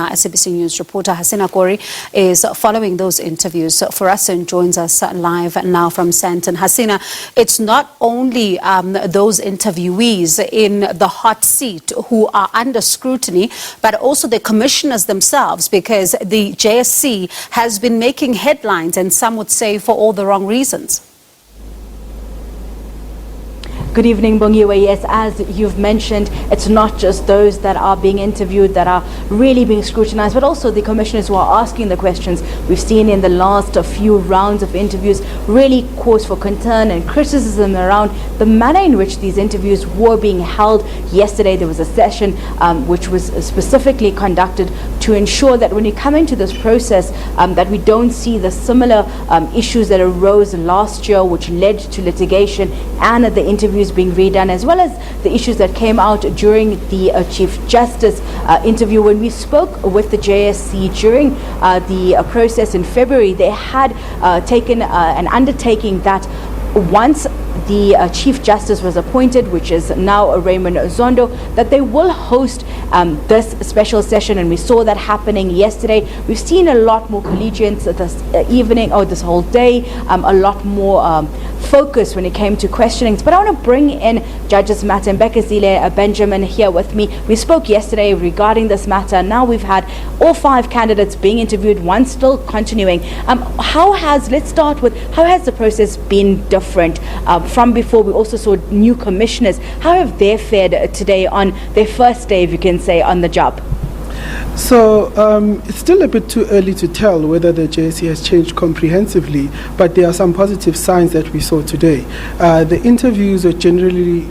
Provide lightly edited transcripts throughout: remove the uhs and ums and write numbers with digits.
Our SABC News reporter Hasina Gori is following those interviews for us and joins us live now from Sandton. Hasina, it's not only those interviewees in the hot seat who are under scrutiny, but also the commissioners themselves, because the JSC has been making headlines, and some would say for all the wrong reasons. Good evening, Bongiwe. Yes, as you've mentioned, it's not just those that are being interviewed that are really being scrutinized, but also the commissioners who are asking the questions. We've seen in the last few rounds of interviews really cause for concern and criticism around the manner in which these interviews were being held. Yesterday, there was a session which was specifically conducted to ensure that when you come into this process, that we don't see the similar issues that arose last year, which led to litigation and the interviews being redone, as well as the issues that came out during the Chief Justice interview. When we spoke with the JSC during the process in February, they had taken an undertaking that once the Chief Justice was appointed, which is now Raymond Zondo, that they will host this special session, and we saw that happening yesterday. We've seen a lot more collegians this evening, or this whole day, a lot more focus when it came to questionings. But I want to bring in Judges Matter and Bekezile Benjamin here with me. We spoke yesterday regarding this matter. Now we've had all 5 candidates being interviewed, one still continuing. Let's start with, how has the process been different from before? We also saw new commissioners. How have they fared today on their first day, if you can say, on the job? So it's still a bit too early to tell whether the JSC has changed comprehensively, but there are some positive signs that we saw today. The interviews were generally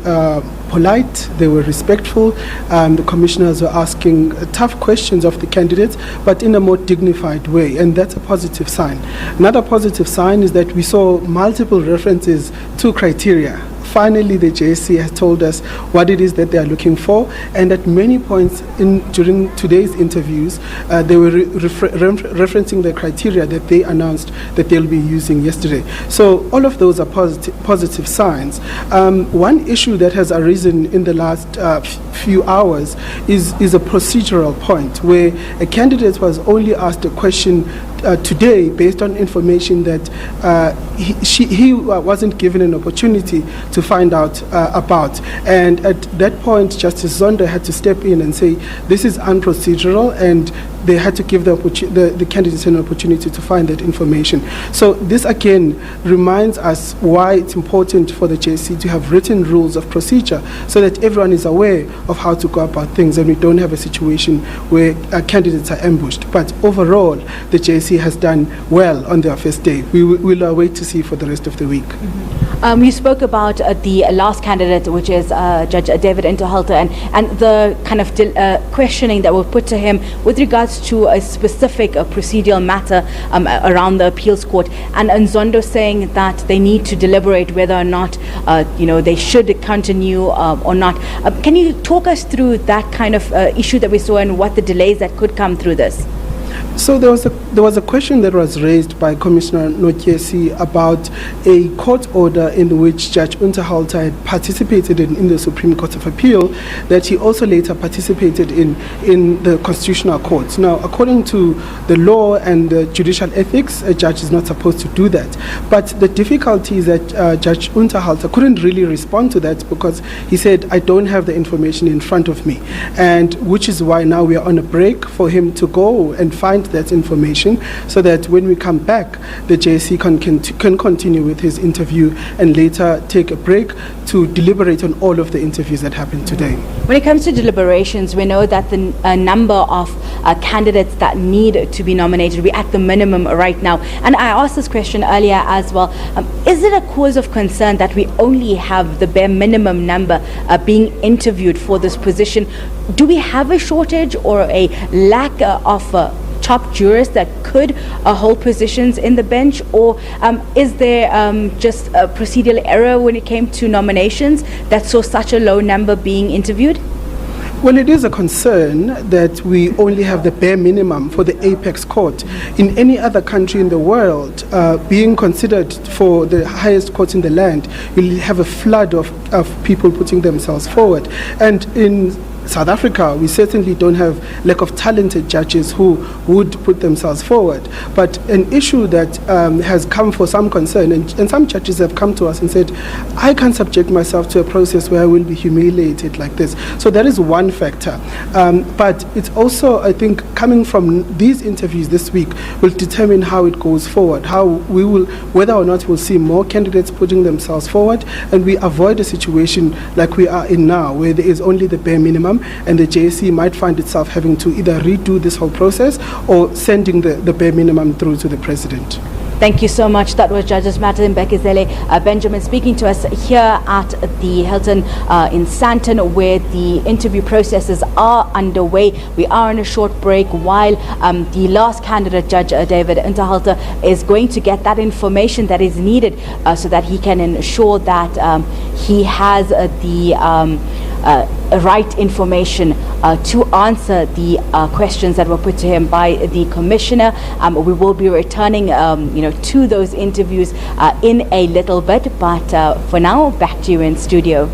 polite, they were respectful. The commissioners were asking tough questions of the candidates, but in a more dignified way, and that's a positive sign. Another positive sign is that we saw multiple references to criteria. Finally, the JSC has told us what it is that they are looking for, and at many points during today's interviews, they were referencing the criteria that they announced that they'll be using yesterday. So all of those are positive signs. One issue that has arisen in the last few hours is a procedural point, where a candidate was only asked a question today based on information that he wasn't given an opportunity to find out about. And at that point, Justice Zondo had to step in and say, this is unprocedural, and they had to give the candidates an opportunity to find that information. So this again reminds us why it's important for the JSC to have written rules of procedure so that everyone is aware of how to go about things, and we don't have a situation where candidates are ambushed. But overall, the JSC has done well on their first day. We will wait to see for the rest of the week. Mm-hmm. You spoke about the last candidate, which is Judge David Interhalter, and the kind of questioning that were put to him with regards to a specific procedural matter around the appeals court, and Zondo saying that they need to deliberate whether or not they should continue or not. Can you talk us through that kind of issue that we saw and what the delays that could come through this? So there was a question that was raised by Commissioner Notyesi about a court order in which Judge Unterhalter had participated in the Supreme Court of Appeal, that he also later participated in the Constitutional Court. Now, according to the law and the judicial ethics, a judge is not supposed to do that. But the difficulty is that Judge Unterhalter couldn't really respond to that because he said, I don't have the information in front of me, and which is why now we are on a break for him to go and find that information, so that when we come back, the JSC can continue with his interview and later take a break to deliberate on all of the interviews that happened today. When it comes to deliberations, we know that the number of candidates that need to be nominated, we're at the minimum right now. And I asked this question earlier as well. Is it a cause of concern that we only have the bare minimum number being interviewed for this position? Do we have a shortage or a lack of top jurists that could hold positions in the bench, or is there just a procedural error when it came to nominations that saw such a low number being interviewed? Well, it is a concern that we only have the bare minimum for the apex court. In any other country in the world, being considered for the highest court in the land, you'll have a flood of people putting themselves forward. And in South Africa, we certainly don't have lack of talented judges who would put themselves forward. But an issue that has come for some concern, and some judges have come to us and said, I can't subject myself to a process where I will be humiliated like this. So that is one factor. But it's also, I think, coming from these interviews this week will determine how it goes forward, how we will, whether or not we'll see more candidates putting themselves forward, and we avoid a situation like we are in now, where there is only the bare minimum, and the JSC might find itself having to either redo this whole process or sending the bare minimum through to the president. Thank you so much. That was Judges Martin Bekezele Benjamin speaking to us here at the Hilton in Sandton, where the interview processes are underway. We are on a short break while the last candidate, Judge David Interhalter, is going to get that information that is needed so that he can ensure that he has the right information to answer the questions that were put to him by the commissioner. We will be returning, to those interviews in a little bit, but for now, back to you in studio.